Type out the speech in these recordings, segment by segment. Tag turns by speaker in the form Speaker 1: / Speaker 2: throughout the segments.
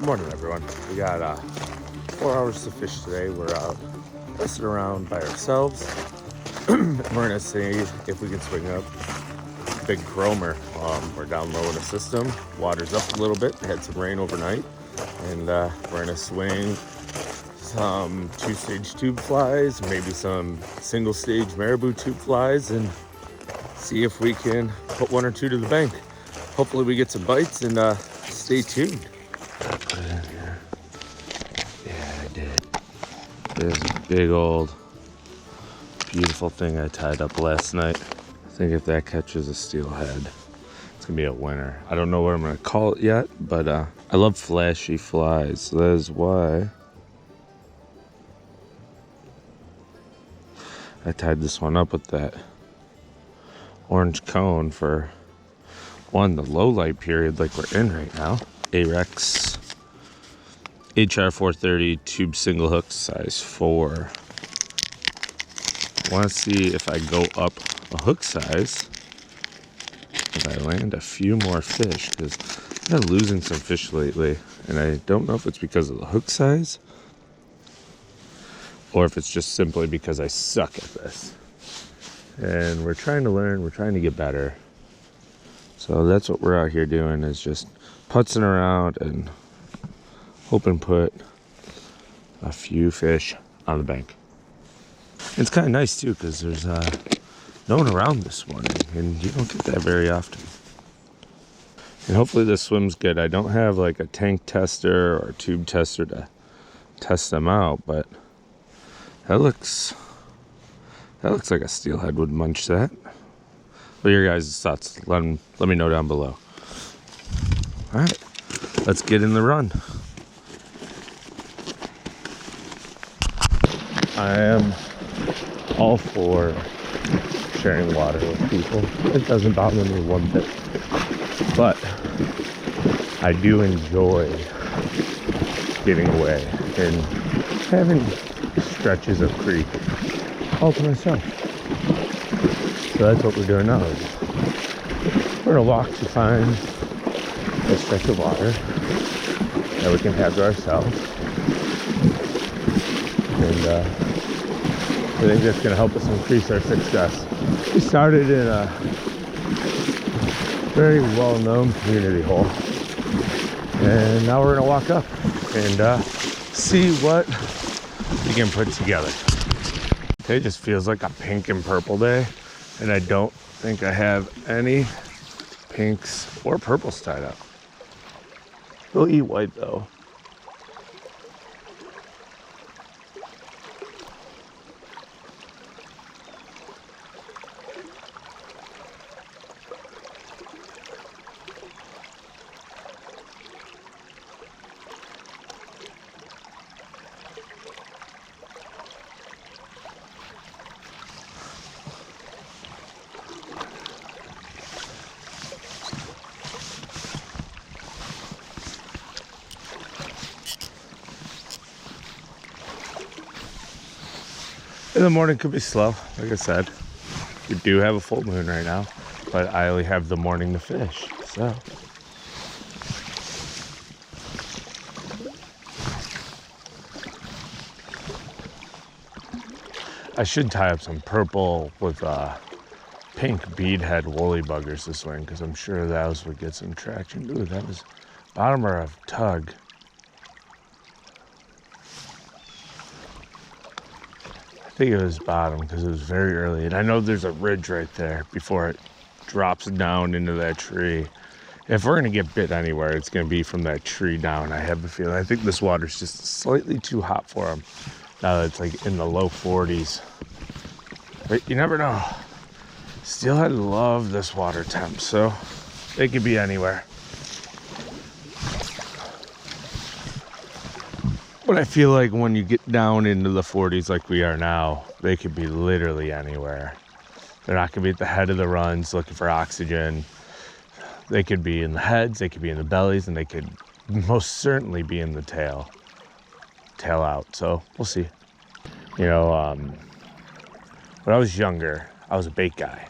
Speaker 1: Good morning, everyone. We got 4 hours to fish today. We're out messing around by ourselves. We're gonna see if we can swing up big chromer. We're down low in the system. Water's up a little bit. Had some rain overnight, and we're gonna swing some 2-stage tube flies, maybe some single-stage marabou tube flies, and see if we can put 1 or 2 to the bank. Hopefully, we get some bites, and stay tuned. Put it in here. Yeah, I did. There's a big old beautiful thing I tied up last night. I think if that catches a steelhead, it's gonna be a winner. I don't know what I'm gonna call it yet, but I love flashy flies, so that is why I tied this one up with that orange cone for the low light period like we're in right now. Arex HR 430 tube single hook size 4. I want to see if I go up a hook size, if I land a few more fish, because I've been losing some fish lately, and I don't know if it's because of the hook size or if it's just simply because I suck at this. And we're trying to learn, we're trying to get better. So that's what we're out here doing, is just putzing around and hoping put a few fish on the bank. It's kind of nice too, because there's no one around this morning, and you don't get that very often. And hopefully this swim's good. I don't have like a tank tester or tube tester to test them out, but that looks like a steelhead would munch that. What are your guys' thoughts? Let me know down below. All right, let's get in the run. I am all for sharing water with people. It doesn't bother me one bit. But I do enjoy getting away and having stretches of creek all to myself. So that's what we're doing now. We're gonna walk to find a stretch of water that we can have to ourselves. And I think that's gonna help us increase our success. We started in a very well-known community hole, and now we're gonna walk up and see what we can put together. Today just feels like a pink and purple day, and I don't think I have any pinks or purples tied up. We'll eat white though. In the morning could be slow, like I said. We do have a full moon right now, but I only have the morning to fish, so. I should tie up some purple with pink beadhead woolly buggers this morning, because I'm sure those would get some traction. Ooh, that was bottom of a tug. I think it was bottom because it was very early, and I know there's a ridge right there before it drops down into that tree. If we're gonna get bit anywhere, it's gonna be from that tree down. I have a feeling. I think this water's just slightly too hot for them now that it's like in the low 40s. But you never know. Steelhead love this water temp, so it could be anywhere. But I feel like when you get down into the 40s like we are now, they could be literally anywhere. They're not going to be at the head of the runs looking for oxygen. They could be in the heads, they could be in the bellies, and they could most certainly be in the tail out. So we'll see. You know, when I was younger, I was a bait guy.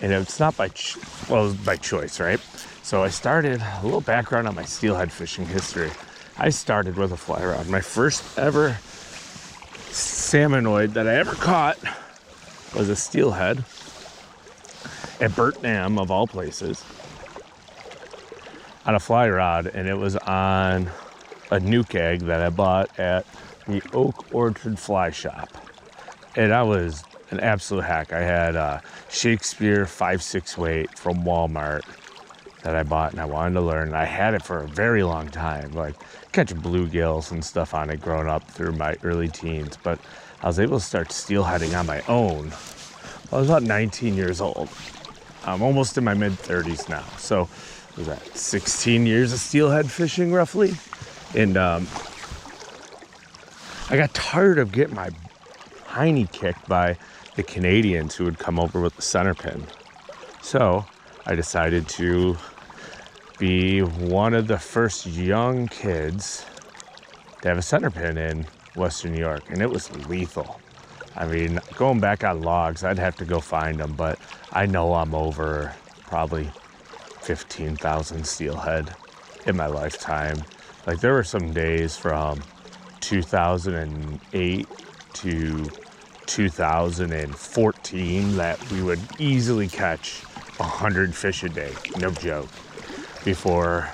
Speaker 1: And it's not by choice, right? So I started a little background on my steelhead fishing history. I started with a fly rod. My first ever salmonoid that I ever caught was a steelhead at Burt Dam, of all places, on a fly rod, and it was on a nuke egg that I bought at the Oak Orchard Fly Shop. And I was an absolute hack. I had a Shakespeare 5/6 weight from Walmart that I bought, and I wanted to learn. I had it for a very long time, like catching bluegills and stuff on it growing up through my early teens. But I was able to start steelheading on my own. I was about 19 years old. I'm almost in my mid-30s now. So was that 16 years of steelhead fishing roughly? And I got tired of getting my hiney kicked by the Canadians who would come over with the center pin. So I decided to be one of the first young kids to have a center pin in Western New York, and it was lethal. I mean, going back on logs, I'd have to go find them, but I know I'm over probably 15,000 steelhead in my lifetime. Like, there were some days from 2008 to 2014 that we would easily catch 100 fish a day, no joke, before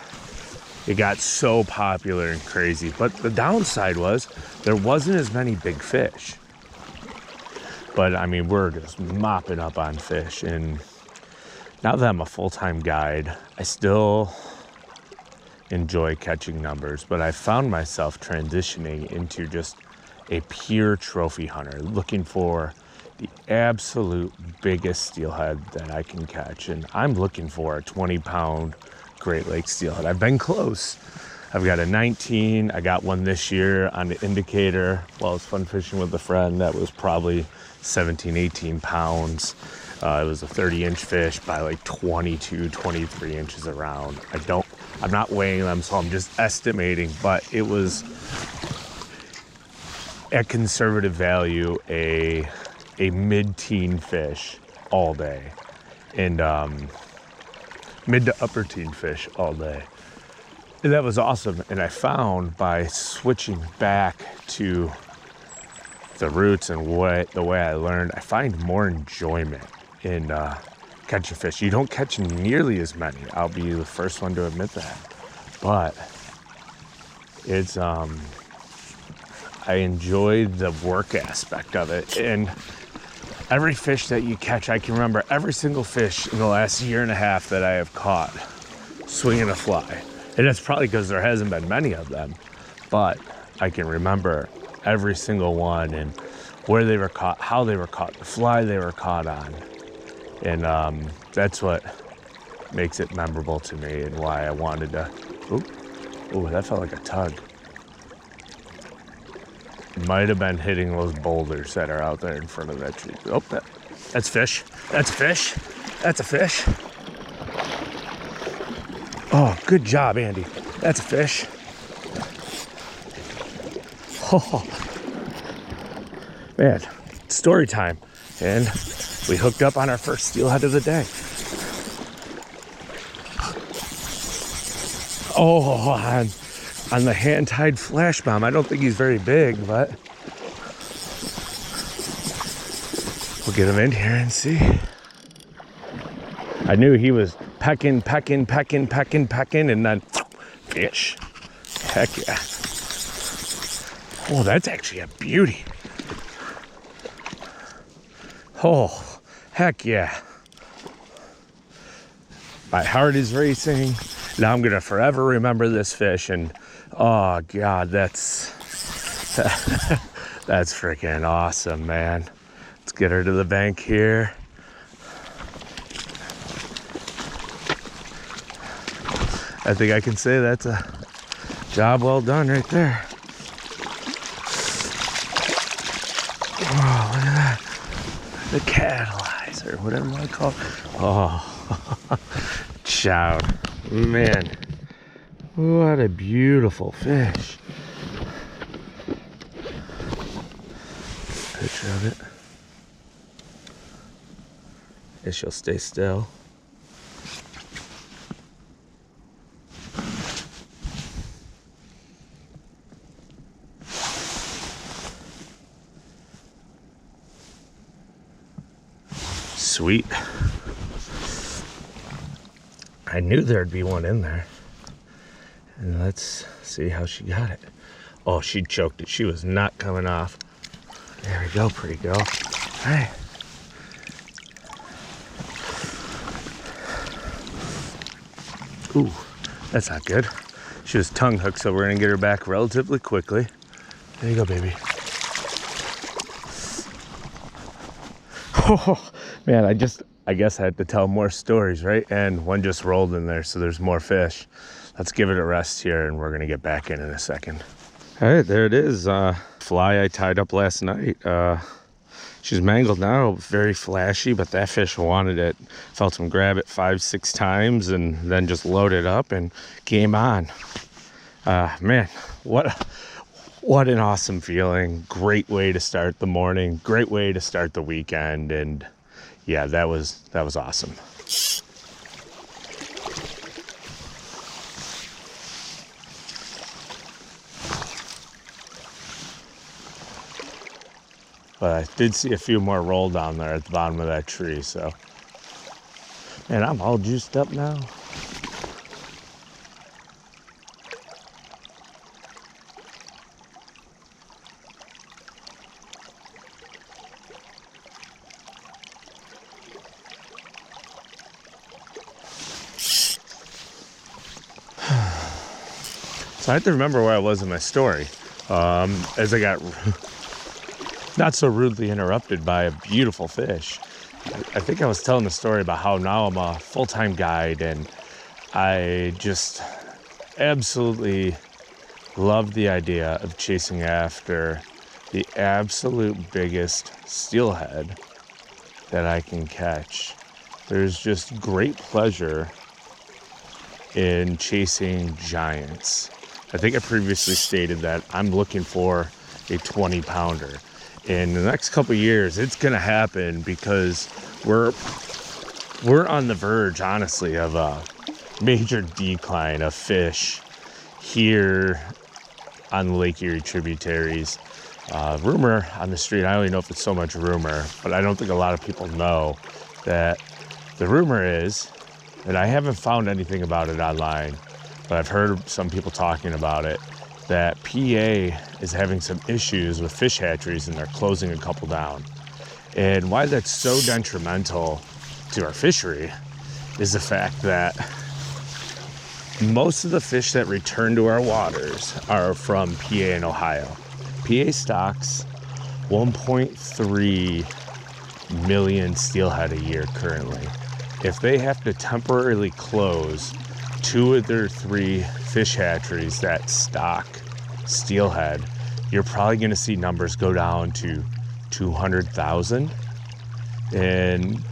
Speaker 1: it got so popular and crazy. But the downside was there wasn't as many big fish. But I mean, we're just mopping up on fish. And now that I'm a full-time guide, I still enjoy catching numbers, but I found myself transitioning into just a pure trophy hunter, looking for the absolute biggest steelhead that I can catch. And I'm looking for a 20-pound Great Lakes steelhead. I've been close. I've got a 19. I got one this year on the indicator while I was fun fishing with a friend. That was probably 17, 18 pounds. It was a 30-inch fish by like 22, 23 inches around. I'm not weighing them, so I'm just estimating, but it was at conservative value a mid-teen fish all day, and mid to upper teen fish all day. And that was awesome. And I found by switching back to the roots and the way I learned, I find more enjoyment in catching fish. You don't catch nearly as many. I'll be the first one to admit that. But it's I enjoyed the work aspect of it. And every fish that you catch, I can remember every single fish in the last year and a half that I have caught swinging a fly. And that's probably because there hasn't been many of them. But I can remember every single one and where they were caught, how they were caught, the fly they were caught on. And that's what makes it memorable to me and why I wanted to. Ooh, that felt like a tug. Might have been hitting those boulders that are out there in front of that tree. Oh, that's fish. That's fish. That's a fish. Oh, good job, Andy. That's a fish. Oh, man, story time. And we hooked up on our first steelhead of the day. Oh, on the hand-tied flash bomb. I don't think he's very big, but we'll get him in here and see. I knew he was pecking, and then fish. Heck yeah. Oh, that's actually a beauty. Oh, heck yeah. My heart is racing. Now I'm gonna forever remember this fish, and oh God, that's freaking awesome, man. Let's get her to the bank here. I think I can say that's a job well done right there. Oh, look at that. The catalyzer, whatever you want to call it. Oh, chow. Man, what a beautiful fish. Picture of it. Guess she'll stay still. Sweet. I knew there'd be one in there. And let's see how she got it. Oh, she choked it. She was not coming off. There we go, pretty girl. All right. Ooh, that's not good. She was tongue hooked, so we're gonna get her back relatively quickly. There you go, baby. Oh, man, I guess I had to tell more stories, right? And one just rolled in there, so there's more fish. Let's give it a rest here, and we're gonna get back in a second. All right, there it is. Fly I tied up last night. She's mangled now, very flashy, but that fish wanted it. Felt him grab it 5-6 times and then just load it up and game on. Man, what an awesome feeling. Great way to start the morning, great way to start the weekend, and yeah, that was awesome. But I did see a few more roll down there at the bottom of that tree, so. Man, I'm all juiced up now. So I have to remember where I was in my story. As I got not so rudely interrupted by a beautiful fish. I think I was telling the story about how now I'm a full-time guide, and I just absolutely love the idea of chasing after the absolute biggest steelhead that I can catch. There's just great pleasure in chasing giants. I think I previously stated that I'm looking for a 20-pounder. In the next couple of years, it's going to happen because we're on the verge, honestly, of a major decline of fish here on the Lake Erie tributaries. Rumor on the street, I don't even know if it's so much rumor, but I don't think a lot of people know that the rumor is, and I haven't found anything about it online, but I've heard some people talking about it, that PA is having some issues with fish hatcheries and they're closing a couple down. And why that's so detrimental to our fishery is the fact that most of the fish that return to our waters are from PA and Ohio. PA stocks 1.3 million steelhead a year currently. If they have to temporarily close 2 of their 3 fish hatcheries that stock steelhead, you're probably going to see numbers go down to 200,000. And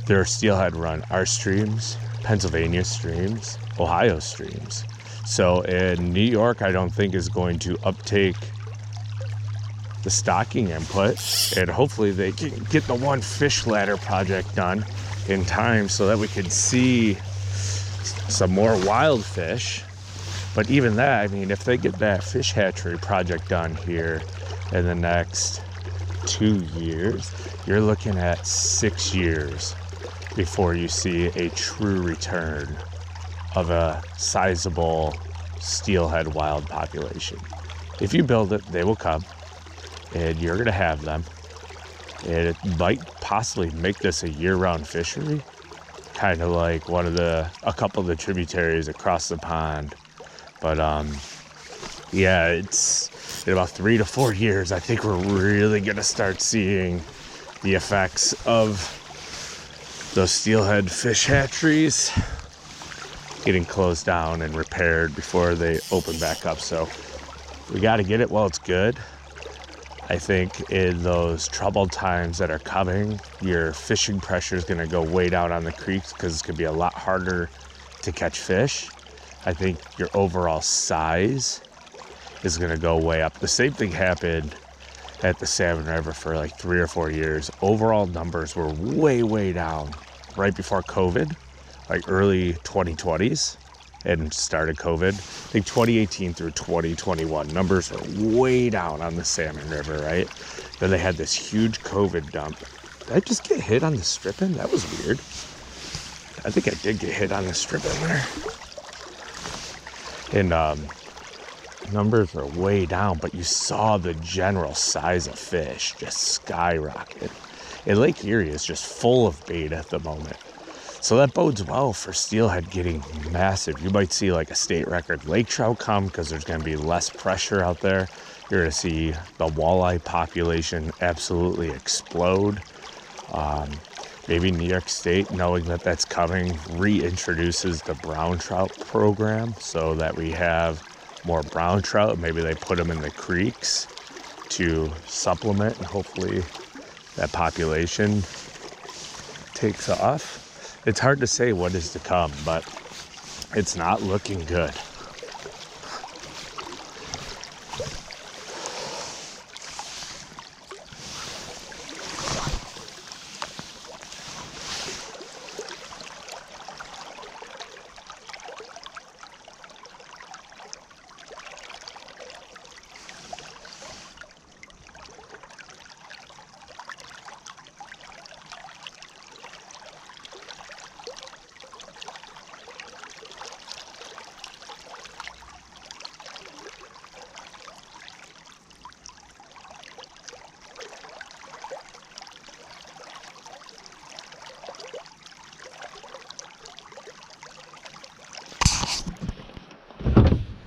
Speaker 1: there are steelhead run our streams, Pennsylvania streams, Ohio streams. So in New York, I don't think is going to uptake the stocking input, and hopefully they can get the one fish ladder project done in time so that we could see some more wild fish. But even that, I mean, if they get that fish hatchery project done here in the next 2 years, you're looking at 6 years before you see a true return of a sizable steelhead wild population. If you build it, they will come, and you're going to have them. And it might possibly make this a year-round fishery, kind of like a couple of the tributaries across the pond. But yeah, it's in about 3 to 4 years, I think we're really going to start seeing the effects of those steelhead fish hatcheries getting closed down and repaired before they open back up. So we got to get it while it's good. I think in those troubled times that are coming, your fishing pressure is going to go way down on the creeks because it's going to be a lot harder to catch fish. I think your overall size is going to go way up. The same thing happened at the Salmon River for like 3 or 4 years. Overall numbers were way, way down right before COVID, like early 2020s, and started COVID. I think 2018 through 2021, numbers were way down on the Salmon River, right? Then they had this huge COVID dump Did I just get hit on the stripping? That was weird. I think I did get hit on the stripping there. And numbers are way down, but you saw the general size of fish just skyrocket. And Lake Erie is just full of bait at the moment. So that bodes well for steelhead getting massive. You might see like a state record lake trout come because there's going to be less pressure out there. You're going to see the walleye population absolutely explode. Maybe New York State, knowing that that's coming, reintroduces the brown trout program so that we have more brown trout. Maybe they put them in the creeks to supplement, and hopefully that population takes off. It's hard to say what is to come, but it's not looking good.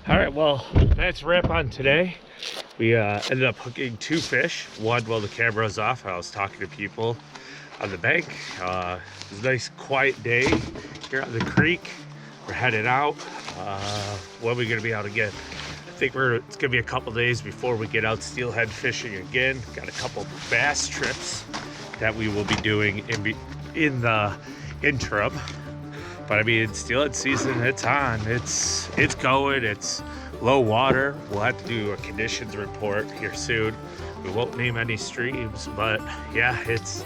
Speaker 1: All right, well, that's a wrap on today. We ended up hooking 2 fish. One while the camera was off, I was talking to people on the bank. It was a nice quiet day here on the creek. We're headed out. When are we gonna be out again? I think it's gonna be a couple days before we get out steelhead fishing again. Got a couple bass trips that we will be doing in the interim. But I mean, steelhead season, it's on. It's going. It's low water. We'll have to do a conditions report here soon. We won't name any streams, but yeah, it's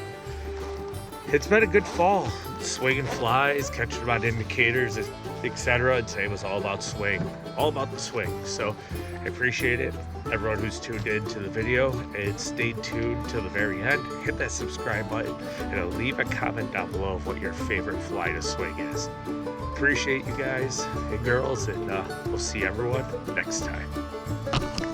Speaker 1: been a good fall. Swinging flies, catching them on indicators, etc. I'd say it was all about swing, all about the swing. So I appreciate it, everyone who's tuned in to the video, and stay tuned till the very end. Hit that subscribe button and leave a comment down below of what your favorite fly to swing is. Appreciate you guys and girls, and we'll see everyone next time.